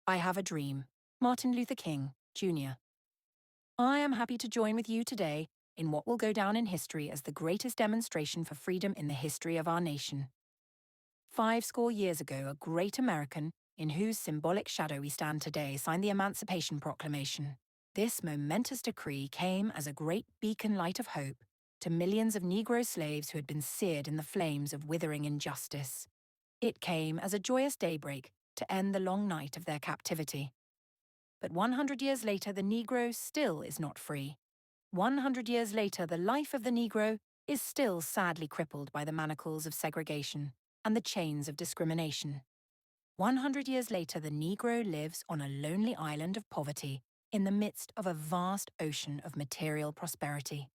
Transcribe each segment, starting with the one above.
I have a dream. Martin Luther King, Jr. I am happy to join with you today in what will go down in history as the greatest demonstration for freedom in the history of our nation. 50 years ago, a great American, in whose symbolic shadow we stand today, signed the Emancipation Proclamation. This momentous decree came as a great beacon light of hope to millions of Negro slaves who had been seared in the flames of withering injustice. It came as a joyous daybreak to end the long night of their captivity. But 100 years later, the Negro still is not free. 100 years later, the life of the Negro is still sadly crippled by the manacles of segregation and the chains of discrimination. 100 years later, the Negro lives on a lonely island of poverty in the midst of a vast ocean of material prosperity.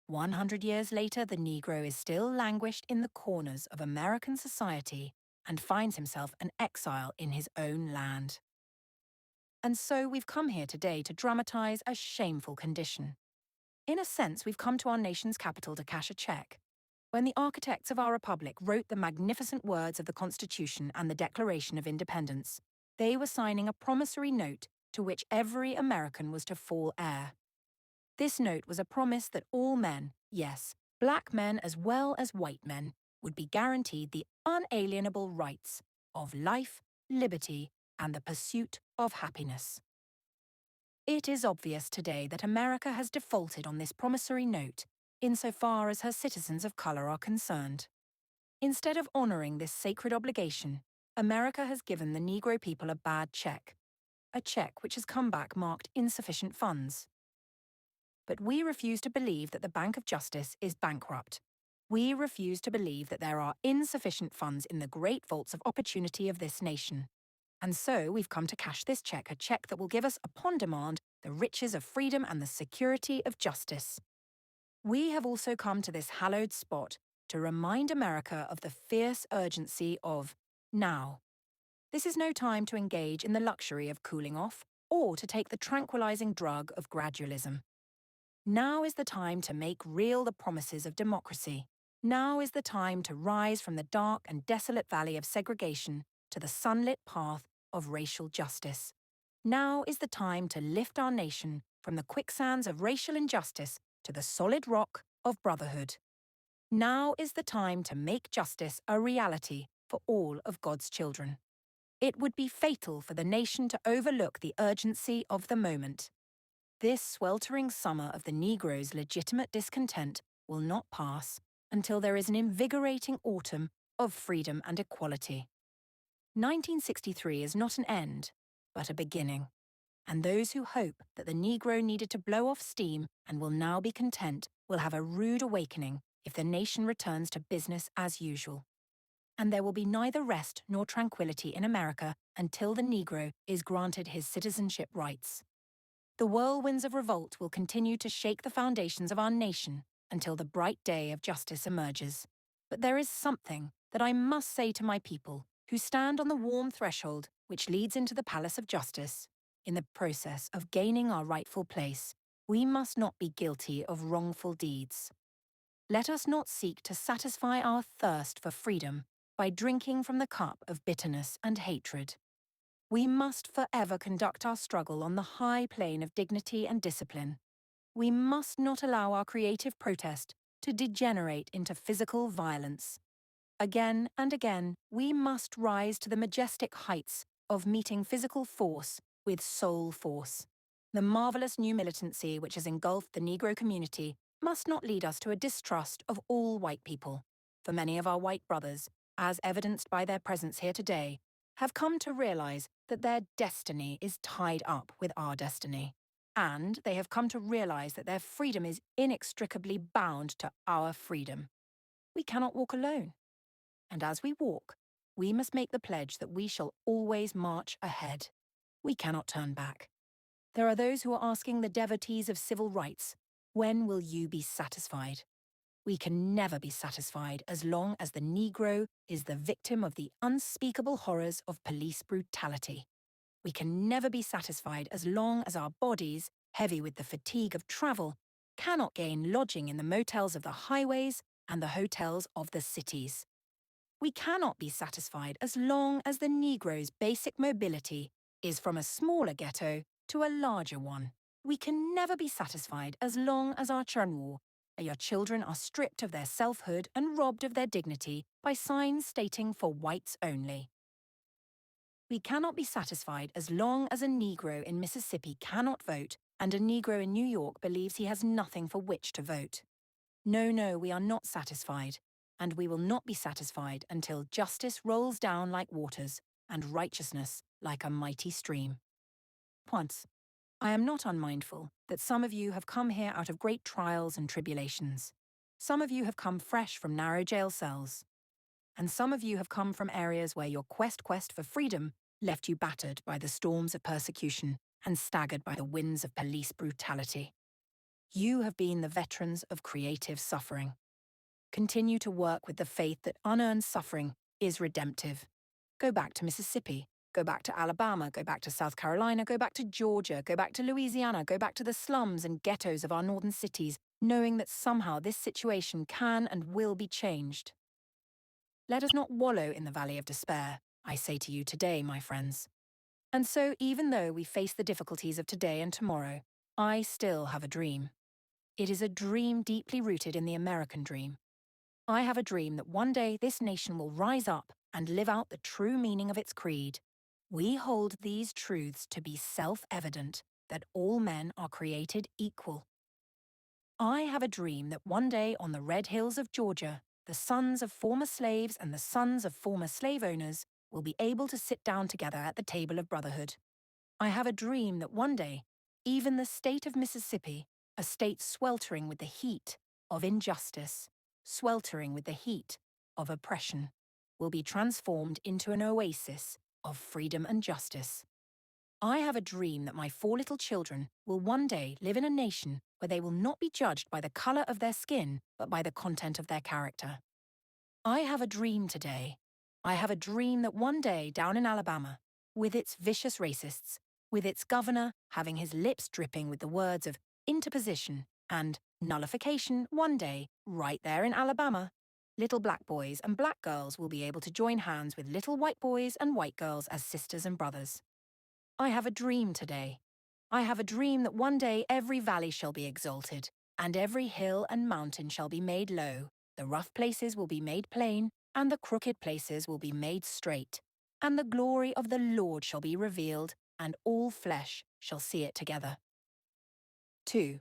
100 years later, the Negro is still languished in the corners of American society and finds himself an exile in his own land. And so we've come here today to dramatize a shameful condition. In a sense, we've come to our nation's capital to cash a check. When the architects of our republic wrote the magnificent words of the Constitution and the Declaration of Independence, they were signing a promissory note to which every American was to fall heir. This note was a promise that all men, yes, black men as well as white men, would be guaranteed the unalienable rights of life, liberty, and the pursuit of happiness. It is obvious today that America has defaulted on this promissory note insofar as her citizens of color are concerned. Instead of honoring this sacred obligation, America has given the Negro people a bad check, a check which has come back marked insufficient funds. But we refuse to believe that the Bank of Justice is bankrupt. We refuse to believe that there are insufficient funds in the great vaults of opportunity of this nation. And so we've come to cash this check, a check that will give us, upon demand, the riches of freedom and the security of justice. We have also come to this hallowed spot to remind America of the fierce urgency of now. This is no time to engage in the luxury of cooling off or to take the tranquilizing drug of gradualism. Now is the time to make real the promises of democracy. Now is the time to rise from the dark and desolate valley of segregation to the sunlit path of racial justice. Now is the time to lift our nation from the quicksands of racial injustice to the solid rock of brotherhood. Now is the time to make justice a reality for all of God's children. It would be fatal for the nation to overlook the urgency of the moment. This sweltering summer of the Negro's legitimate discontent will not pass until there is an invigorating autumn of freedom and equality. 1963 is not an end, but a beginning. And those who hope that the Negro needed to blow off steam and will now be content will have a rude awakening if the nation returns to business as usual. And there will be neither rest nor tranquility in America until the Negro is granted his citizenship rights. The whirlwinds of revolt will continue to shake the foundations of our nation until the bright day of justice emerges. But there is something that I must say to my people who stand on the warm threshold which leads into the Palace of Justice. In the process of gaining our rightful place, we must not be guilty of wrongful deeds. Let us not seek to satisfy our thirst for freedom by drinking from the cup of bitterness and hatred. We must forever conduct our struggle on the high plane of dignity and discipline. We must not allow our creative protest to degenerate into physical violence. Again and again, we must rise to the majestic heights of meeting physical force with soul force. The marvelous new militancy which has engulfed the Negro community must not lead us to a distrust of all white people, for many of our white brothers, as evidenced by their presence here today, have come to realize that their destiny is tied up with our destiny, and they have come to realize that their freedom is inextricably bound to our freedom. We cannot walk alone. And as we walk, we must make the pledge that we shall always march ahead. We cannot turn back. There are those who are asking the devotees of civil rights, when will you be satisfied? We can never be satisfied as long as the Negro is the victim of the unspeakable horrors of police brutality. We can never be satisfied as long as our bodies, heavy with the fatigue of travel, cannot gain lodging in the motels of the highways and the hotels of the cities. We cannot be satisfied as long as the Negro's basic mobility is from a smaller ghetto to a larger one. We can never be satisfied as long as our your children are stripped of their selfhood and robbed of their dignity by signs stating for whites only. We cannot be satisfied as long as a Negro in Mississippi cannot vote and a Negro in New York believes he has nothing for which to vote. No, we are not satisfied, and we will not be satisfied until justice rolls down like waters and righteousness like a mighty stream. Once, I am not unmindful that some of you have come here out of great trials and tribulations. Some of you have come fresh from narrow jail cells. And some of you have come from areas where your quest for freedom left you battered by the storms of persecution and staggered by the winds of police brutality. You have been the veterans of creative suffering. Continue to work with the faith that unearned suffering is redemptive. Go back to Mississippi. Go back to Alabama, go back to South Carolina, go back to Georgia, go back to Louisiana, go back to the slums and ghettos of our northern cities, knowing that somehow this situation can and will be changed. Let us not wallow in the valley of despair, I say to you today, my friends. And so, even though we face the difficulties of today and tomorrow, I still have a dream. It is a dream deeply rooted in the American dream. I have a dream that one day this nation will rise up and live out the true meaning of its creed. We hold these truths to be self-evident, that all men are created equal. I have a dream that one day on the red hills of Georgia, the sons of former slaves and the sons of former slave owners will be able to sit down together at the table of brotherhood. I have a dream that one day, even the state of Mississippi, a state sweltering with the heat of injustice, sweltering with the heat of oppression, will be transformed into an oasis of freedom and justice. I have a dream that my 4 little children will one day live in a nation where they will not be judged by the color of their skin, but by the content of their character. I have a dream today. I have a dream that one day down in Alabama, with its vicious racists, with its governor having his lips dripping with the words of interposition and nullification one day, right there in Alabama, little black boys and black girls will be able to join hands with little white boys and white girls as sisters and brothers. I have a dream today. I have a dream that one day every valley shall be exalted, and every hill and mountain shall be made low, the rough places will be made plain, and the crooked places will be made straight, and the glory of the Lord shall be revealed, and all flesh shall see it together. 2.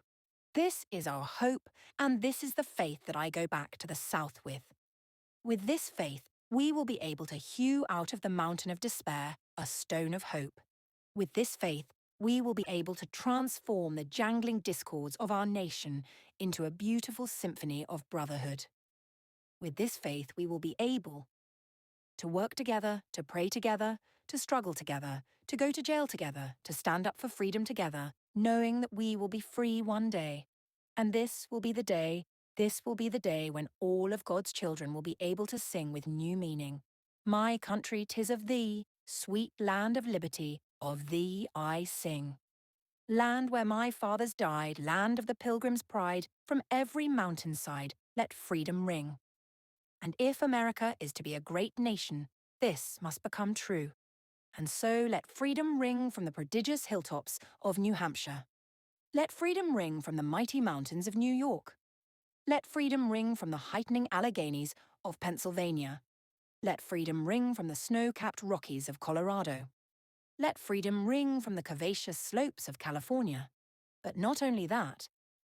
This is our hope, and this is the faith that I go back to the south with. With this faith, we will be able to hew out of the mountain of despair a stone of hope. With this faith, we will be able to transform the jangling discords of our nation into a beautiful symphony of brotherhood. With this faith, we will be able to work together, to pray together, to struggle together, to go to jail together, to stand up for freedom together, knowing that we will be free one day. And this will be the day when all of God's children will be able to sing with new meaning. My country, 'tis of thee, sweet land of liberty, of thee I sing. Land where my fathers died, land of the pilgrim's pride, from every mountainside let freedom ring. And if America is to be a great nation, this must become true. And so let freedom ring from the prodigious hilltops of New Hampshire. Let freedom ring from the mighty mountains of New York. Let freedom ring from the heightening Alleghenies of Pennsylvania. Let freedom ring from the snow-capped Rockies of Colorado. Let freedom ring from the curvaceous slopes of California. But not only that,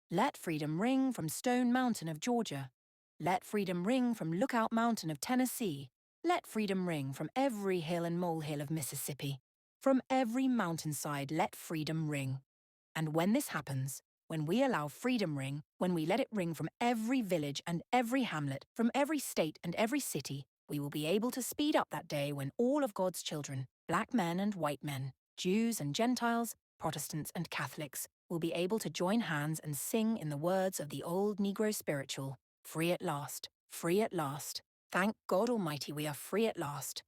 let freedom ring from Stone Mountain of Georgia. Let freedom ring from Lookout Mountain of Tennessee. Let freedom ring from every hill and molehill of Mississippi. From every mountainside, let freedom ring. And when this happens, when we allow freedom ring, when we let it ring from every village and every hamlet, from every state and every city, we will be able to speed up that day when all of God's children, black men and white men, Jews and Gentiles, Protestants and Catholics, will be able to join hands and sing in the words of the old Negro spiritual, free at last, thank God Almighty we are free at last.